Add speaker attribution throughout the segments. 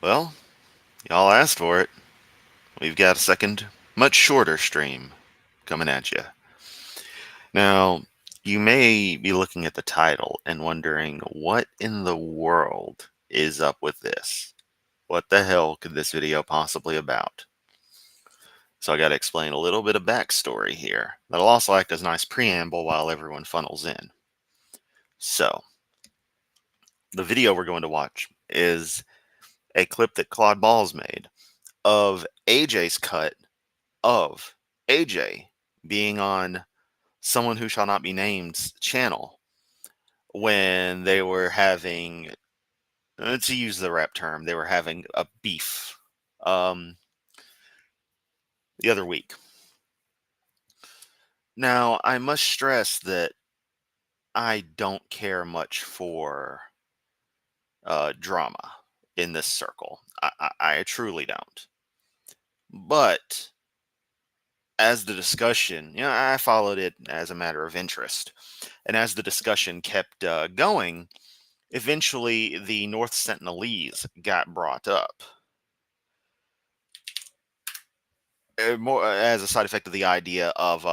Speaker 1: Well, y'all asked for it. We've got a second, much shorter stream coming at you. Now, you may be looking at the title and wondering what in the world is up with this? What the hell could this video possibly about? So I got to explain a little bit of backstory here. That'll also act as a nice preamble while everyone funnels in. So, the video we're going to watch is a clip that Claude Balls made of AJ's cut of AJ being on someone who shall not be named's channel when they were having, to use the rap term, they were having a beef the other week. Now, I must stress that I don't care much for drama in this circle. I truly don't. But as the discussion, I followed it as a matter of interest. And as the discussion kept going, eventually the North Sentinelese got brought up. More as a side effect of the idea of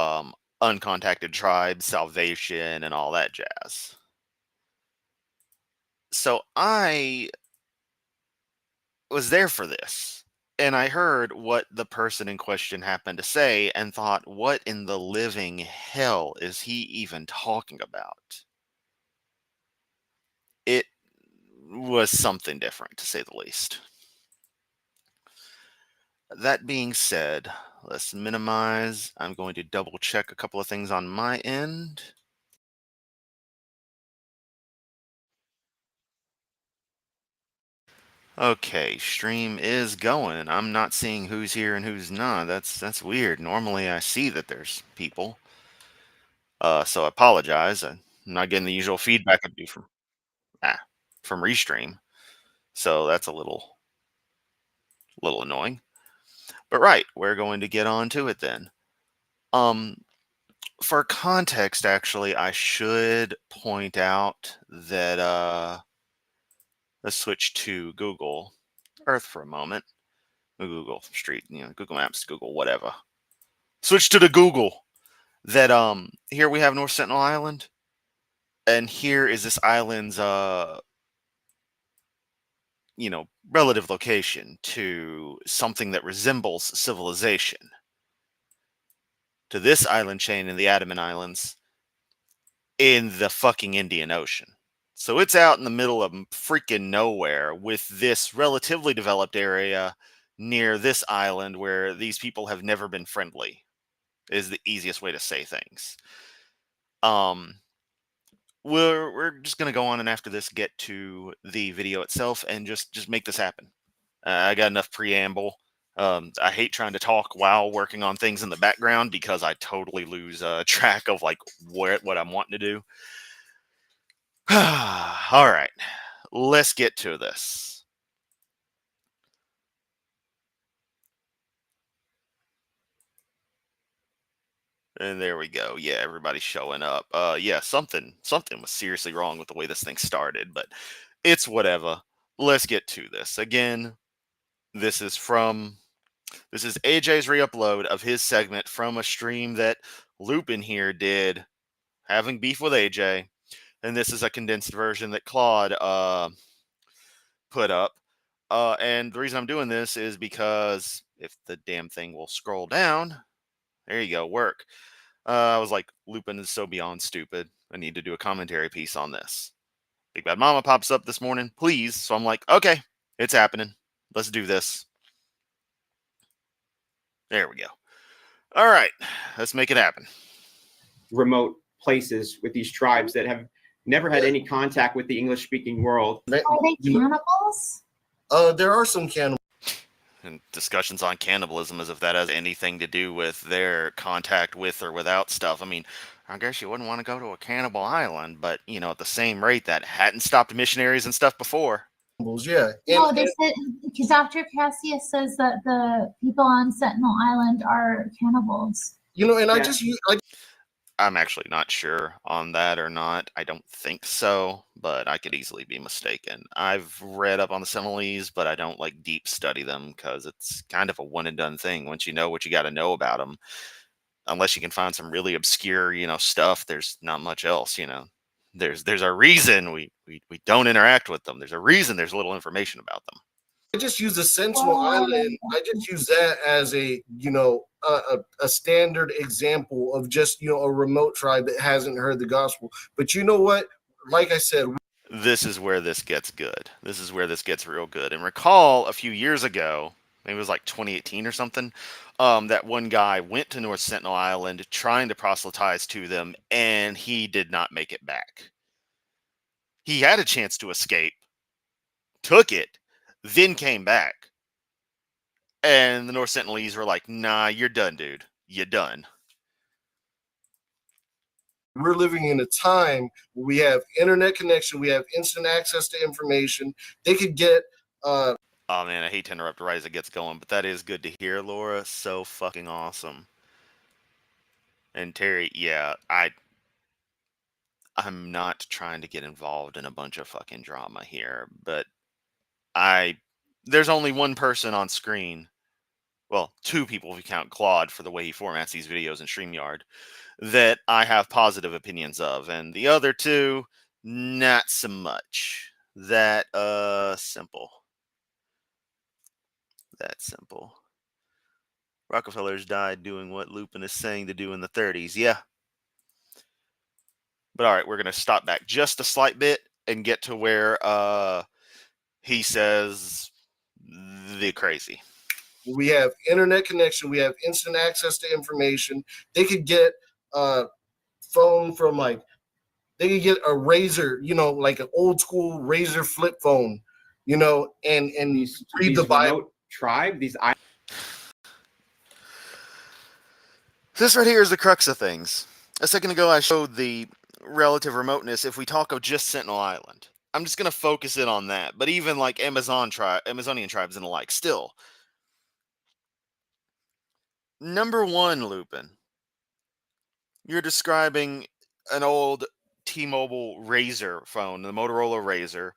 Speaker 1: uncontacted tribes, salvation, and all that jazz. So I was there for this. And I heard what the person in question happened to say and thought, what in the living hell is he even talking about? It was something different, to say the least. That being said, let's minimize. I'm going to double check a couple of things on my end. Okay, stream is going. I'm not seeing who's here and who's not. That's weird. Normally I see that there's people. So I apologize. I'm not getting the usual feedback I do from Restream. So that's a little annoying. But right, we're going to get on to it then. For context, actually, I should point out that let's switch to Google Earth for a moment. Google Street, Google Maps, Google whatever. Switch to the Google. That here we have North Sentinel Island, and here is this island's relative location to something that resembles civilization. To this island chain in the Andaman Islands in the fucking Indian Ocean. So it's out in the middle of freaking nowhere with this relatively developed area near this island where these people have never been friendly, is the easiest way to say things. We're just gonna go on and after this get to the video itself and just make this happen. I got enough preamble. I hate trying to talk while working on things in the background because I totally lose track of like what I'm wanting to do. All right, let's get to this. And there we go. Yeah, everybody's showing up. Yeah, something was seriously wrong with the way this thing started, but it's whatever. Let's get to this. Again, this is AJ's re-upload of his segment from a stream that Lupin here did, having beef with AJ, and this is a condensed version that Claude put up. And the reason I'm doing this is because if the damn thing will scroll down, there you go, work. I was like, Lupin is so beyond stupid. I need to do a commentary piece on this. Big Bad Mama pops up this morning, please. So I'm like, okay, it's happening. Let's do this. There we go. All right, let's make it happen.
Speaker 2: Remote places with these tribes that have never had any contact with the English-speaking world.
Speaker 3: Are they cannibals?
Speaker 4: There are some cannibals.
Speaker 1: And discussions on cannibalism as if that has anything to do with their contact with or without stuff. I mean, I guess you wouldn't want to go to a cannibal island, but, at the same rate, that hadn't stopped missionaries and stuff before.
Speaker 4: Yeah.
Speaker 3: No, they said, because Dr. Cassius says that the people on Sentinel Island are cannibals.
Speaker 4: And
Speaker 2: Yeah.
Speaker 1: I'm actually not sure on that or not. I don't think so, but I could easily be mistaken. I've read up on the Sentinelese, but I don't like deep study them because it's kind of a one and done thing. Once you know what you got to know about them, unless you can find some really obscure, stuff, there's not much else. There's a reason we don't interact with them. There's a reason there's little information about them.
Speaker 4: I just use the Sentinel Island. I just use that as a standard example of just a remote tribe that hasn't heard the gospel. But you know what? Like I said,
Speaker 1: This is where this gets good. This is where this gets real good. And recall a few years ago, maybe it was like 2018 or something, that one guy went to North Sentinel Island trying to proselytize to them, and he did not make it back. He had a chance to escape, took it, then came back. And the North Sentinelese were like, nah, you're done, dude. You're done.
Speaker 4: we're living in a time where we have internet connection, we have instant access to information. They could get
Speaker 1: Oh man, I hate to interrupt right as it gets going, but that is good to hear, Laura. So fucking awesome. And Terry, yeah, I'm not trying to get involved in a bunch of fucking drama here, but there's only one person on screen. Well, two people if you count Claude for the way he formats these videos in StreamYard that I have positive opinions of, and the other two, not so much. That simple. That simple. Rockefellers died doing what Lupin is saying to do in the 30s. Yeah. But all right, we're going to stop back just a slight bit and get to where he says the crazy.
Speaker 4: we have internet connection, we have instant access to information. They could get a phone from they could get a Razor, like an old school Razor flip phone, and read the Bible.
Speaker 2: Remote tribe,
Speaker 1: This right here is the crux of things. A second ago, I showed the relative remoteness if we talk of just Sentinel Island. I'm just going to focus it on that. But even like Amazonian tribes and the like, still. Number one, Lupin, you're describing an old T-Mobile Razor phone, the Motorola Razor.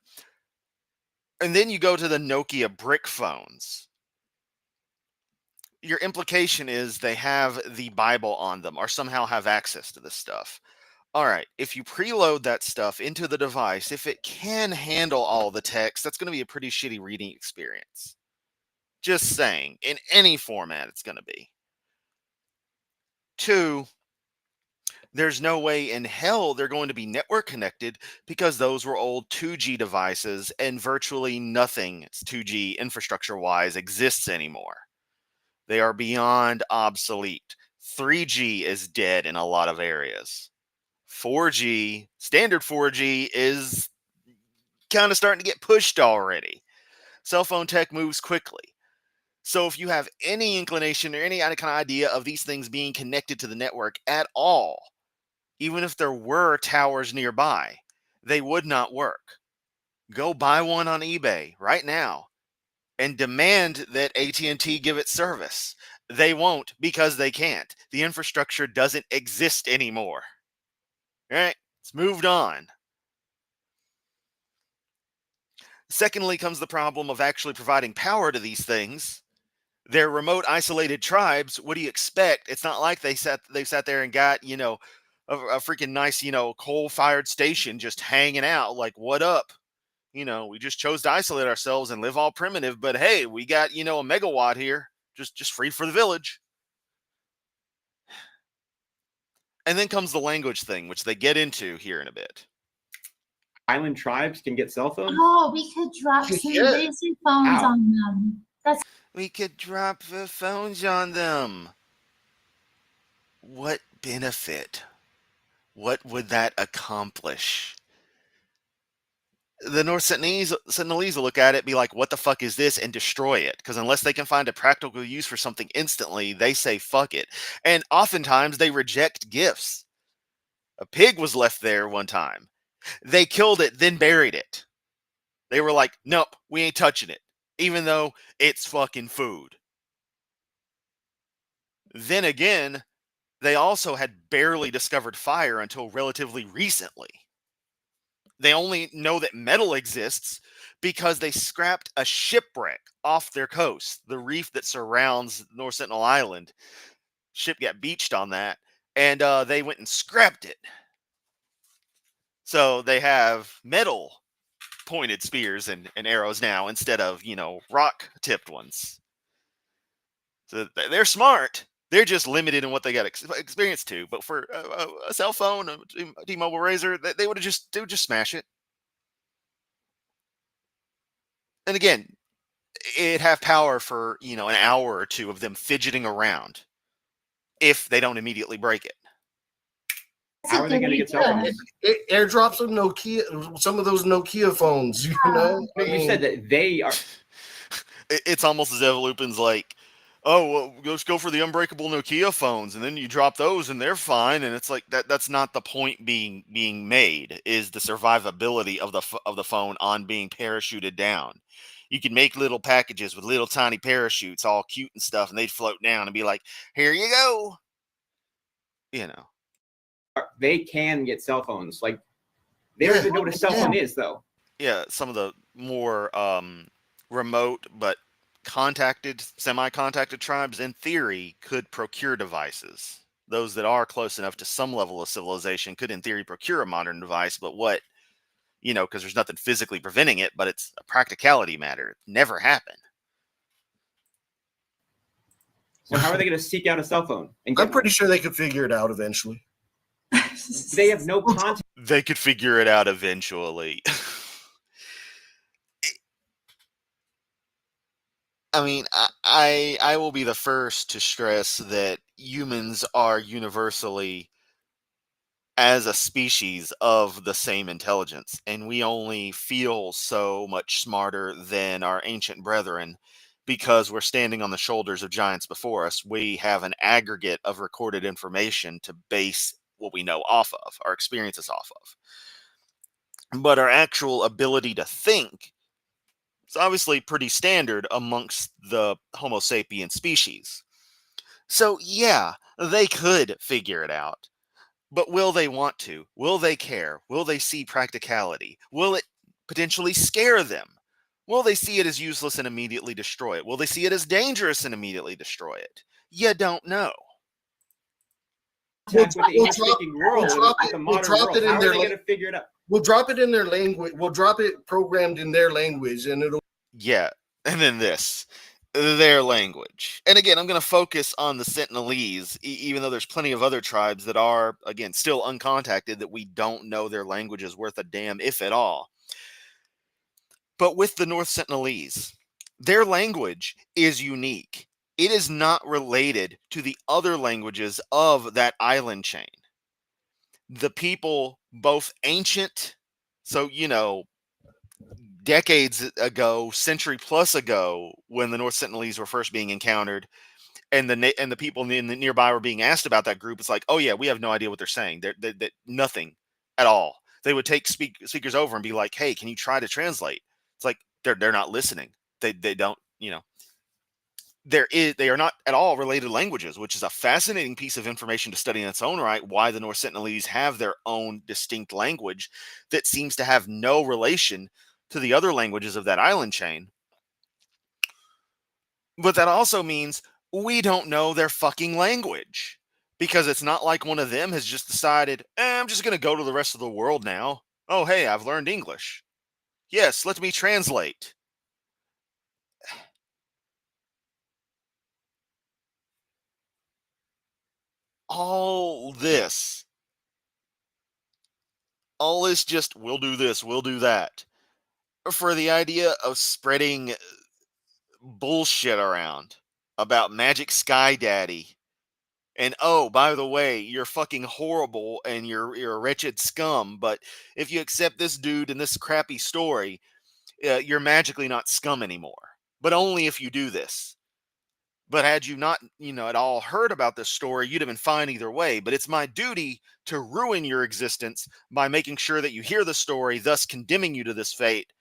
Speaker 1: And then you go to the Nokia brick phones. Your implication is they have the Bible on them or somehow have access to this stuff. All right, if you preload that stuff into the device, if it can handle all the text, that's going to be a pretty shitty reading experience. Just saying, in any format it's going to be. Two, there's no way in hell they're going to be network connected because those were old 2G devices and virtually nothing 2G infrastructure-wise exists anymore. They are beyond obsolete. 3G is dead in a lot of areas. 4G, standard 4G is kind of starting to get pushed already. Cell phone tech moves quickly. So if you have any inclination or any kind of idea of these things being connected to the network at all, even if there were towers nearby, they would not work. Go buy one on eBay right now and demand that AT&T give it service. They won't because they can't. The infrastructure doesn't exist anymore. All right, it's moved on. Secondly comes the problem of actually providing power to these things. They're remote, isolated tribes. What do you expect? It's not like they sat there and got, a freaking nice, coal-fired station just hanging out. Like, what up? We just chose to isolate ourselves and live all primitive. But hey, we got, a megawatt here, just free for the village. And then comes the language thing, which they get into here in a bit.
Speaker 2: island tribes can get cell phones.
Speaker 3: Oh, we could drop some
Speaker 4: Yeah.
Speaker 3: lazy phones
Speaker 2: Ow.
Speaker 3: on them. That's
Speaker 1: We could drop the phones on them. What benefit? What would that accomplish? The North Sentinelese will look at it, be like, what the fuck is this, and destroy it. Because unless they can find a practical use for something instantly, they say fuck it. And oftentimes they reject gifts. A pig was left there one time. They killed it, then buried it. They were like, nope, we ain't touching it. Even though it's fucking food. Then again, they also had barely discovered fire until relatively recently. They only know that metal exists because they scrapped a shipwreck off their coast, the reef that surrounds North Sentinel Island. Ship got beached on that, and they went and scrapped it. So they have metal pointed spears and arrows now instead of, rock tipped ones. So they're smart. They're just limited in what they got experience to. But for a cell phone, a T-Mobile Razor, they would just smash it. And again, it'd have power for, an hour or two of them fidgeting around if they don't immediately break it.
Speaker 2: How are they going to get cell phones?
Speaker 4: It airdrops some Nokia, some of those Nokia phones, you know?
Speaker 2: No, you said that they are.
Speaker 1: It's almost as if Lupin's like, oh, well, let's go for the unbreakable Nokia phones, and then you drop those, and they're fine. And it's like that's not the point being made. Is the survivability of the phone on being parachuted down? You can make little packages with little tiny parachutes, all cute and stuff, and they'd float down and be like, "Here you go."
Speaker 2: They can get cell phones. Like, they don't even know what a cell phone is, though.
Speaker 1: Yeah, some of the more remote but semi-contacted tribes, in theory, could procure devices. Those that are close enough to some level of civilization could, in theory, procure a modern device. But what, because there's nothing physically preventing it, but it's a practicality matter. It never happened.
Speaker 2: So how are they going to seek out a cell phone?
Speaker 4: I'm pretty sure they could figure it out eventually.
Speaker 2: They have no contact.
Speaker 1: They could figure it out eventually. I mean, I will be the first to stress that humans are universally, as a species, of the same intelligence, and we only feel so much smarter than our ancient brethren because we're standing on the shoulders of giants before us. We have an aggregate of recorded information to base what we know off of, our experiences off of. But our actual ability to think is obviously pretty standard amongst the Homo sapien species. So yeah, they could figure it out. But will they want to? Will they care? Will they see practicality? Will it potentially scare them? Will they see it as useless and immediately destroy it? Will they see it as dangerous and immediately destroy it? You don't know.
Speaker 2: With the English-speaking world, with the modern world, how are they going to figure it out?
Speaker 4: We'll drop it in their language. We'll drop it programmed in their language, and it'll.
Speaker 1: Yeah, and then their language. And again, I'm going to focus on the Sentinelese, even though there's plenty of other tribes that are, again, still uncontacted, that we don't know their language is worth a damn, if at all. But with the North Sentinelese, their language is unique. It is not related to the other languages of that island chain. The people, both ancient, so, decades ago, century plus ago, when the North Sentinelese were first being encountered, and the people in the nearby were being asked about that group, it's like, oh yeah, we have no idea what they're saying. They're nothing at all. They would take speakers over and be like, hey, can you try to translate? It's like they're not listening. They don't, they are not at all related languages, which is a fascinating piece of information to study in its own right. Why the North Sentinelese have their own distinct language that seems to have no relation to the other languages of that island chain. But that also means we don't know their fucking language, because it's not like one of them has just decided, I'm just going to go to the rest of the world now. Oh, hey, I've learned English. Yes, let me translate. All this just, we'll do this, we'll do that, for the idea of spreading bullshit around about Magic Sky Daddy. And oh, by the way, you're fucking horrible and you're a wretched scum, but if you accept this dude and this crappy story, you're magically not scum anymore. But only if you do this. But had you not, at all heard about this story, you'd have been fine either way. But it's my duty to ruin your existence by making sure that you hear the story, thus condemning you to this fate,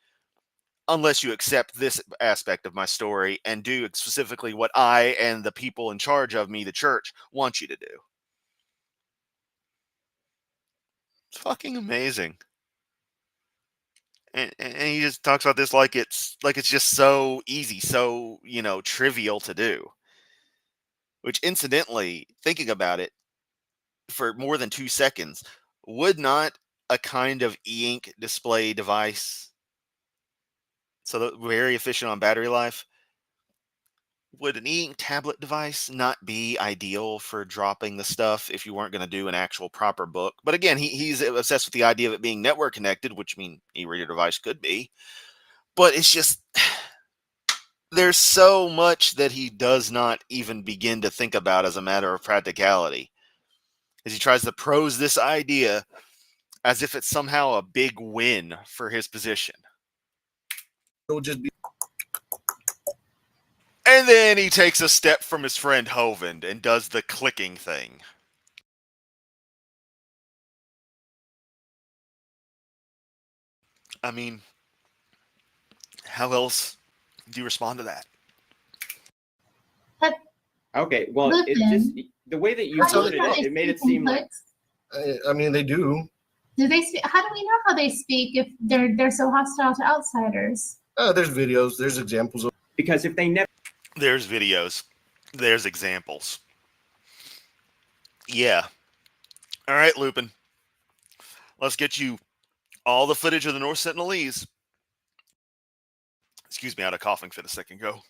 Speaker 1: unless you accept this aspect of my story and do specifically what I and the people in charge of me, the church, want you to do. It's fucking amazing. And he just talks about this like it's just so easy, so trivial to do. Which, incidentally, thinking about it for more than 2 seconds, would not a kind of e-ink display device, so very efficient on battery life, would an e-ink tablet device not be ideal for dropping the stuff if you weren't going to do an actual proper book? But again, he's obsessed with the idea of it being network connected, which mean e-reader device could be. But it's just, there's so much that he does not even begin to think about as a matter of practicality, as he tries to prose this idea as if it's somehow a big win for his position.
Speaker 4: It'll just be.
Speaker 1: And then he takes a step from his friend Hovind and does the clicking thing. I mean, how else do you respond to that?
Speaker 2: Okay, well, it
Speaker 3: Listen,
Speaker 2: just the way that you
Speaker 3: how do
Speaker 2: worded
Speaker 3: you know they
Speaker 2: it made it
Speaker 3: speak in
Speaker 2: seem like
Speaker 3: clicks?
Speaker 4: I mean, they do.
Speaker 3: Do they speak? How do we know how they speak if they're so hostile to outsiders?
Speaker 4: There's videos. There's examples of.
Speaker 2: because if they never
Speaker 1: There's videos. There's examples. Yeah. All right, Lupin. Let's get you all the footage of the North Sentinelese. Excuse me, I had a coughing fit a second ago.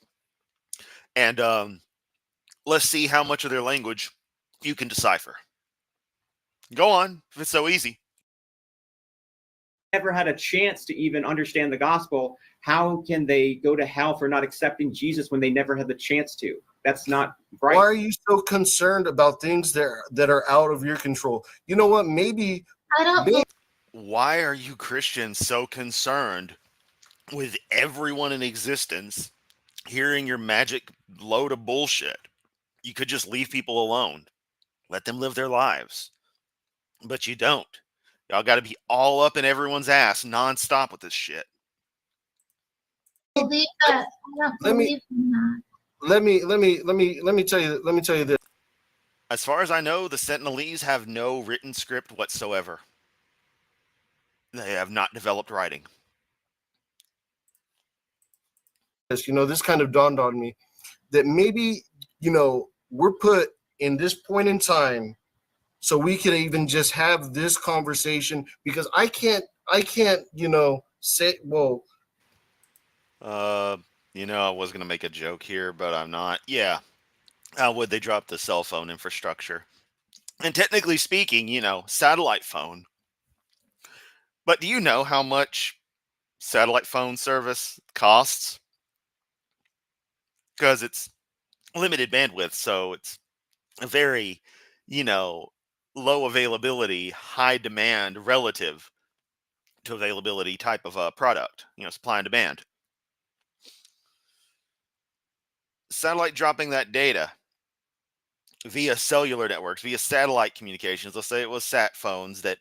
Speaker 1: And let's see how much of their language you can decipher. Go on, if it's so easy.
Speaker 2: never had a chance to even understand the gospel, how can they go to hell for not accepting Jesus when they never had the chance to? That's not right.
Speaker 4: Why are you so concerned about things that are out of your control? You know what? Maybe.
Speaker 3: I don't.
Speaker 4: Maybe
Speaker 1: Why are you Christians so concerned with everyone in existence hearing your magic load of bullshit? You could just leave people alone. Let them live their lives. But you don't. Y'all got to be all up in everyone's ass nonstop with this shit.
Speaker 3: believe that. I don't
Speaker 4: Let me-
Speaker 3: believe in that.
Speaker 4: let me tell you this.
Speaker 1: As far as I know, the Sentinelese have no written script whatsoever. They have not developed writing.
Speaker 4: This kind of dawned on me that maybe, we're put in this point in time so we could even just have this conversation, because I can't, say, well,
Speaker 1: I was going to make a joke here, but I'm not. Yeah. How would they drop the cell phone infrastructure? And technically speaking, satellite phone. But do you know how much satellite phone service costs? Because it's limited bandwidth, so it's a very, low availability, high demand relative to availability type of a product, supply and demand. Satellite dropping that data via cellular networks, via satellite communications. Let's say it was sat phones that,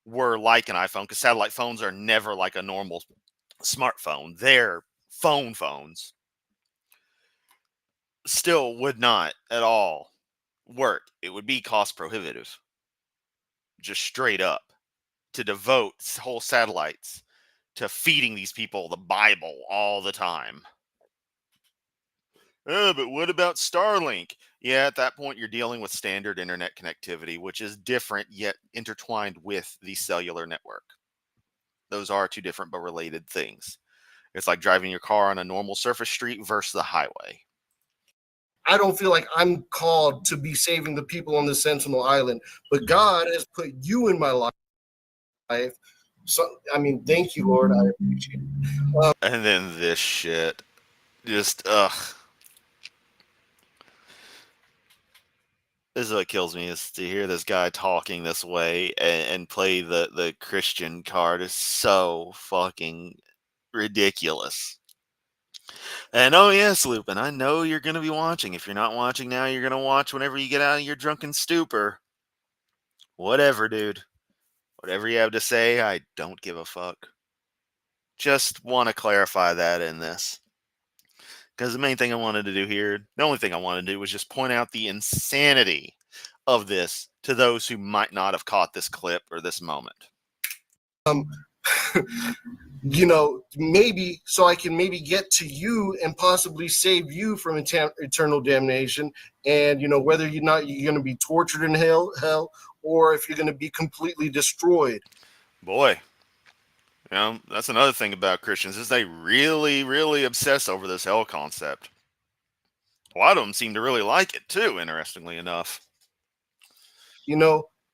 Speaker 1: were like an iPhone, because satellite phones are never like a normal smartphone. They're phones. Still would not at all work. It would be cost prohibitive. Just straight up. To devote whole satellites to feeding these people the Bible all the time. But what about Starlink? Yeah, at that point, you're dealing with standard internet connectivity, which is different yet intertwined with the cellular network. Those are two different but related things. It's like driving your car on a normal surface street versus the highway.
Speaker 4: I don't feel like I'm called to be saving the people on the Sentinel Island, but God has put you in my life. So, thank you, Lord. I appreciate it.
Speaker 1: And then this shit. Just, ugh. This is what kills me, is to hear this guy talking this way and play the Christian card is so fucking ridiculous. And oh yes, Lupin, I know you're going to be watching. If you're not watching now, you're going to watch whenever you get out of your drunken stupor. Whatever, dude. Whatever you have to say, I don't give a fuck. Just want to clarify that in this. Because the main thing I wanted to do here, the only thing I wanted to do was just point out the insanity of this to those who might not have caught this clip or this moment?
Speaker 4: Maybe so I can maybe get to you and possibly save you from eternal damnation. And whether you're going to be tortured in hell, or if you're going to be completely destroyed.
Speaker 1: Boy, that's another thing about Christians is they really, really obsess over this hell concept. A lot of them seem to really like it too, interestingly enough.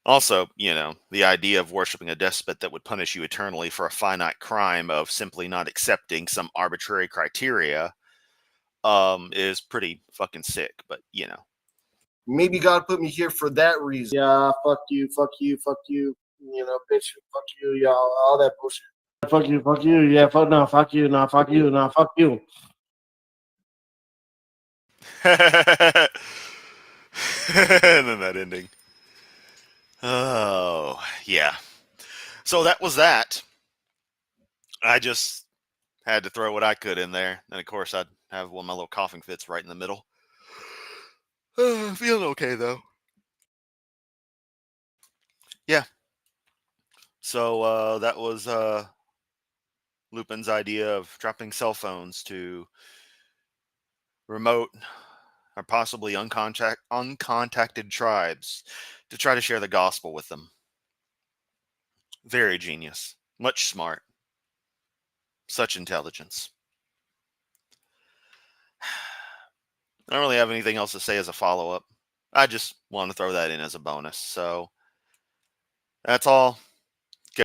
Speaker 1: Also, the idea of worshiping a despot that would punish you eternally for a finite crime of simply not accepting some arbitrary criteria is pretty fucking sick, but
Speaker 4: Maybe God put me here for that reason. Yeah, fuck you, bitch, fuck you, y'all, all that bullshit. Fuck you, yeah, fuck you, fuck you.
Speaker 1: And then that ending. Oh, yeah. So that was that. I just had to throw what I could in there. And of course, I'd have one of my little coughing fits right in the middle. Feeling okay, though. Yeah. So that was Lupin's idea of dropping cell phones to remote or possibly uncontacted tribes to try to share the gospel with them. Very genius. Much smart. Such intelligence. I don't really have anything else to say as a follow-up. I just want to throw that in as a bonus. So that's all